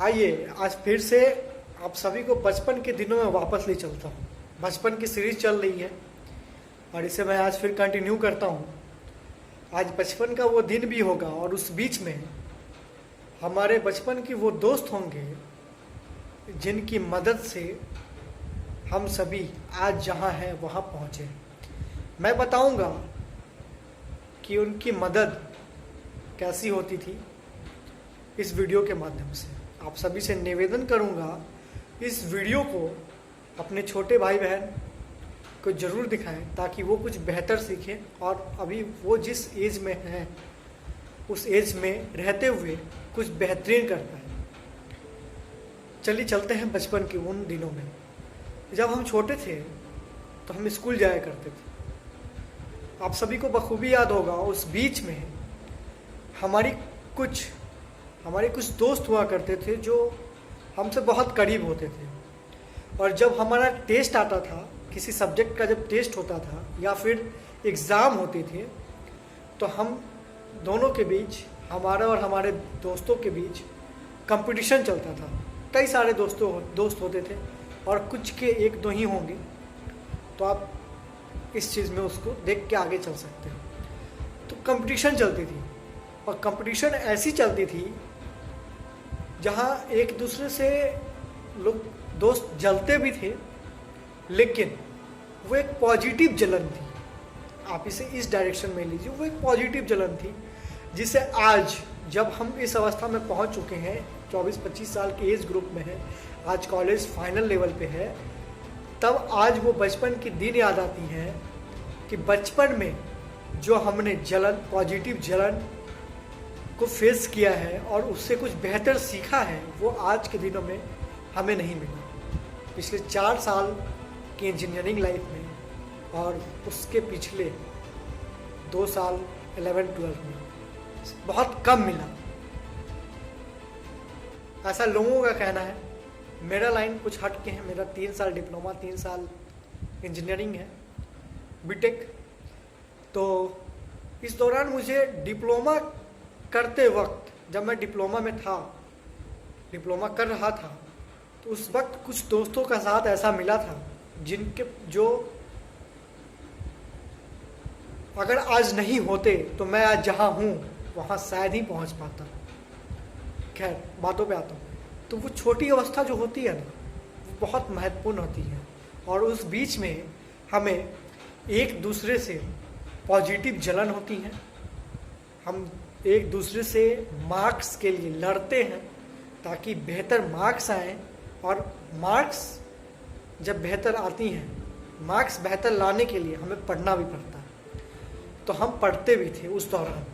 आइए आज फिर से आप सभी को बचपन के दिनों में वापस ले चलता हूँ। बचपन की सीरीज चल रही है और इसे मैं आज फिर कंटिन्यू करता हूँ। आज बचपन का वो दिन भी होगा और उस बीच में हमारे बचपन के वो दोस्त होंगे जिनकी मदद से हम सभी आज जहाँ हैं वहाँ पहुँचे। मैं बताऊँगा कि उनकी मदद कैसी होती थी इस वीडियो के माध्यम से। आप सभी से निवेदन करूंगा इस वीडियो को अपने छोटे भाई बहन को ज़रूर दिखाएं ताकि वो कुछ बेहतर सीखें और अभी वो जिस एज में हैं उस एज में रहते हुए कुछ बेहतरीन कर पाए। चलिए चलते हैं बचपन के उन दिनों में। जब हम छोटे थे तो हम स्कूल जाया करते थे। आप सभी को बखूबी याद होगा उस बीच में हमारे कुछ दोस्त हुआ करते थे जो हमसे बहुत करीब होते थे। और जब हमारा टेस्ट आता था, किसी सब्जेक्ट का जब टेस्ट होता था या फिर एग्ज़ाम होते थे, तो हम दोनों के बीच, हमारा और हमारे दोस्तों के बीच कंपटीशन चलता था। कई सारे दोस्त होते थे और कुछ के एक दो ही होंगे, तो आप इस चीज़ में उसको देख के आगे चल सकते हैं। तो कंपटीशन चलती थी और कंपटीशन ऐसी चलती थी जहाँ एक दूसरे से लोग दोस्त जलते भी थे, लेकिन वो एक पॉजिटिव जलन थी। आप इसे इस डायरेक्शन में लीजिए, वो एक पॉजिटिव जलन थी जिसे आज जब हम इस अवस्था में पहुंच चुके हैं, 24-25 साल के एज ग्रुप में है, आज कॉलेज फाइनल लेवल पे है, तब आज वो बचपन की दिन याद आती हैं कि बचपन में जो हमने जलन, पॉजिटिव जलन को फेस किया है और उससे कुछ बेहतर सीखा है, वो आज के दिनों में हमें नहीं मिला। पिछले 4 साल की इंजीनियरिंग लाइफ में और उसके पिछले 2 साल 11-12 में बहुत कम मिला, ऐसा लोगों का कहना है। मेरा लाइन कुछ हट के है। मेरा 3 साल डिप्लोमा, 3 साल इंजीनियरिंग है, बीटेक। तो इस दौरान मुझे डिप्लोमा करते वक्त, जब मैं डिप्लोमा में था, डिप्लोमा कर रहा था, तो उस वक्त कुछ दोस्तों का साथ ऐसा मिला था जो अगर आज नहीं होते तो मैं आज जहाँ हूँ वहाँ शायद ही पहुँच पाता। खैर, बातों पे आता हूँ। तो वो छोटी अवस्था जो होती है ना, वो बहुत महत्वपूर्ण होती है और उस बीच में हमें एक दूसरे से पॉजिटिव जलन होती है। हम एक दूसरे से मार्क्स के लिए लड़ते हैं ताकि बेहतर मार्क्स आएँ, और मार्क्स जब बेहतर आती हैं, मार्क्स बेहतर लाने के लिए हमें पढ़ना भी पड़ता है। तो हम पढ़ते भी थे उस दौरान।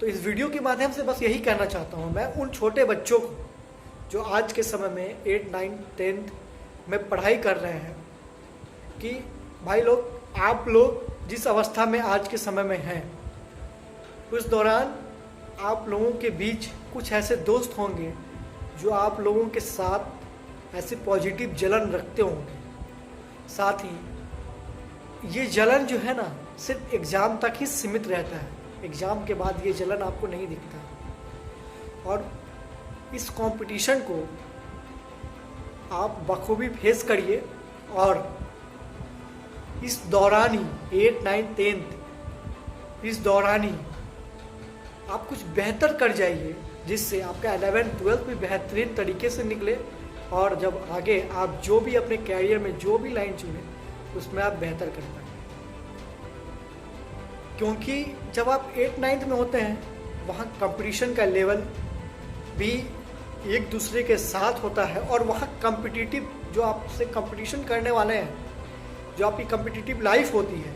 तो इस वीडियो के माध्यम से बस यही कहना चाहता हूँ मैं उन छोटे बच्चों को जो आज के समय में 8, 9, 10 में पढ़ाई कर रहे हैं कि भाई लोग, आप लोग जिस अवस्था में आज के समय में हैं, उस दौरान आप लोगों के बीच कुछ ऐसे दोस्त होंगे जो आप लोगों के साथ ऐसे पॉजिटिव जलन रखते होंगे। साथ ही ये जलन जो है ना, सिर्फ एग्ज़ाम तक ही सीमित रहता है। एग्ज़ाम के बाद ये जलन आपको नहीं दिखता। और इस कंपटीशन को आप बखूबी फेस करिए और इस दौरान ही 8, 9, 10 इस दौरान ही आप कुछ बेहतर कर जाइए, जिससे आपका 11-12 भी बेहतरीन तरीके से निकले और जब आगे आप जो भी अपने कैरियर में जो भी लाइन चुने उसमें आप बेहतर कर पाए। क्योंकि जब आप 8-9 में होते हैं वहाँ कंपटीशन का लेवल भी एक दूसरे के साथ होता है और वहाँ कॉम्पिटिटिव जो आपसे कंपटीशन करने वाले हैं, जो आपकी कॉम्पिटिटिव लाइफ होती है,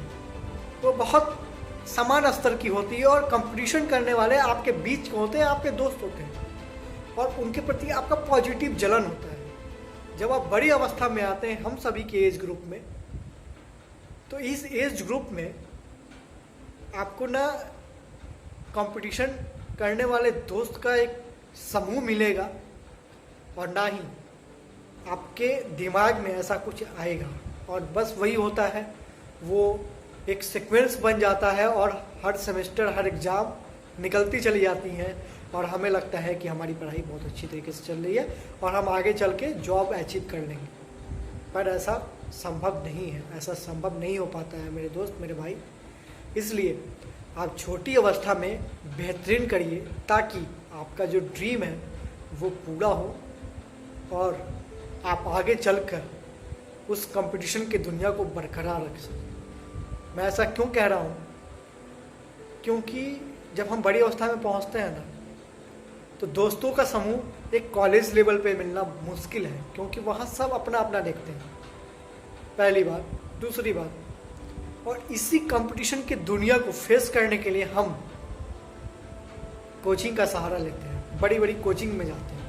वो बहुत समान स्तर की होती है और कंपटीशन करने वाले आपके बीच के होते हैं, आपके दोस्त होते हैं और उनके प्रति आपका पॉजिटिव जलन होता है। जब आप बड़ी अवस्था में आते हैं, हम सभी के एज ग्रुप में, तो इस एज ग्रुप में आपको ना कंपटीशन करने वाले दोस्त का एक समूह मिलेगा और ना ही आपके दिमाग में ऐसा कुछ आएगा। और बस वही होता है, वो एक सीक्वेंस बन जाता है और हर सेमेस्टर, हर एग्ज़ाम निकलती चली जाती हैं और हमें लगता है कि हमारी पढ़ाई बहुत अच्छी तरीके से चल रही है और हम आगे चल के जॉब अचीव कर लेंगे, पर ऐसा संभव नहीं है, ऐसा संभव नहीं हो पाता है मेरे दोस्त, मेरे भाई। इसलिए आप छोटी अवस्था में बेहतरीन करिए ताकि आपका जो ड्रीम है वो पूरा हो और आप आगे चलकर उस कंपटीशन की दुनिया को बरकरार रख सकें। मैं ऐसा क्यों कह रहा हूँ? क्योंकि जब हम बड़ी अवस्था में पहुँचते हैं ना, तो दोस्तों का समूह एक कॉलेज लेवल पे मिलना मुश्किल है, क्योंकि वहाँ सब अपना अपना देखते हैं, पहली बात। दूसरी बात, और इसी कंपटीशन की दुनिया को फेस करने के लिए हम कोचिंग का सहारा लेते हैं, बड़ी बड़ी कोचिंग में जाते हैं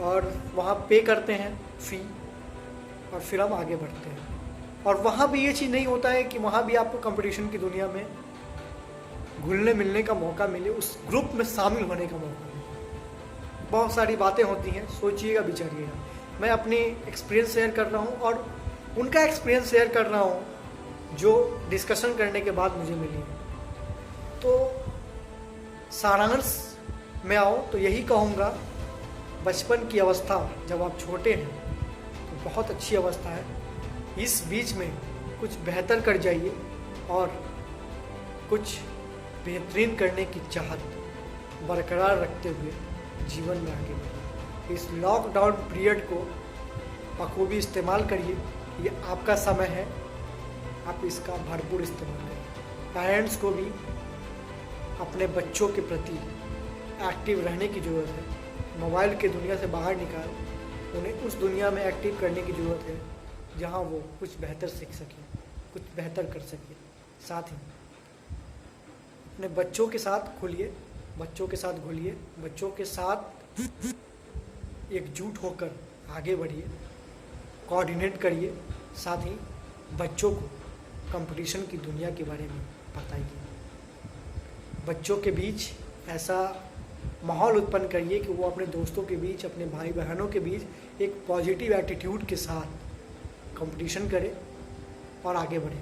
और वहाँ पे करते हैं फ़ी और फिर हम आगे बढ़ते हैं। और वहाँ भी ये चीज़ नहीं होता है कि वहाँ भी आपको कंपटीशन की दुनिया में घुलने मिलने का मौका मिले, उस ग्रुप में शामिल होने का मौका मिले। बहुत सारी बातें होती हैं, सोचिएगा विचारिएगा। मैं अपनी एक्सपीरियंस शेयर कर रहा हूँ और उनका एक्सपीरियंस शेयर कर रहा हूँ जो डिस्कशन करने के बाद मुझे मिली है। तो सारांश में आओ तो यही कहूँगा, बचपन की अवस्था जब आप छोटे हैं तो बहुत अच्छी अवस्था है। इस बीच में कुछ बेहतर कर जाइए और कुछ बेहतरीन करने की चाहत बरकरार रखते हुए जीवन में आगे बढ़िए। इस लॉकडाउन पीरियड को बखूबी इस्तेमाल करिए, ये आपका समय है, आप इसका भरपूर इस्तेमाल करिए। पेरेंट्स को भी अपने बच्चों के प्रति एक्टिव रहने की ज़रूरत है। मोबाइल की दुनिया से बाहर निकाल उन्हें उस दुनिया में एक्टिव करने की ज़रूरत है जहाँ वो कुछ बेहतर सीख सकें, कुछ बेहतर कर सकें। साथ ही अपने बच्चों के साथ खुलिए, बच्चों के साथ घुलिए, बच्चों के साथ एकजुट होकर आगे बढ़िए, कोऑर्डिनेट करिए। साथ ही बच्चों को कंपटीशन की दुनिया के बारे में बताइए। बच्चों के बीच ऐसा माहौल उत्पन्न करिए कि वो अपने दोस्तों के बीच, अपने भाई बहनों के बीच एक पॉजिटिव एटीट्यूड के साथ कंपटीशन करे और आगे बढ़े,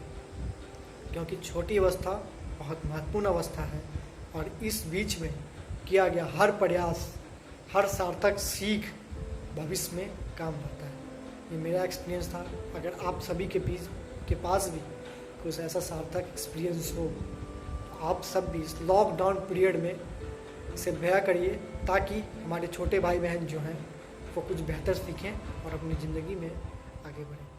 क्योंकि छोटी अवस्था बहुत महत्वपूर्ण अवस्था है और इस बीच में किया गया हर प्रयास, हर सार्थक सीख भविष्य में काम आता है। ये मेरा एक्सपीरियंस था। अगर आप सभी के पास भी कुछ ऐसा सार्थक एक्सपीरियंस हो, आप सब भी इस लॉकडाउन पीरियड में इसे बयां करिए ताकि हमारे छोटे भाई बहन जो हैं वो कुछ बेहतर सीखें और अपनी ज़िंदगी में आगे बढ़ें।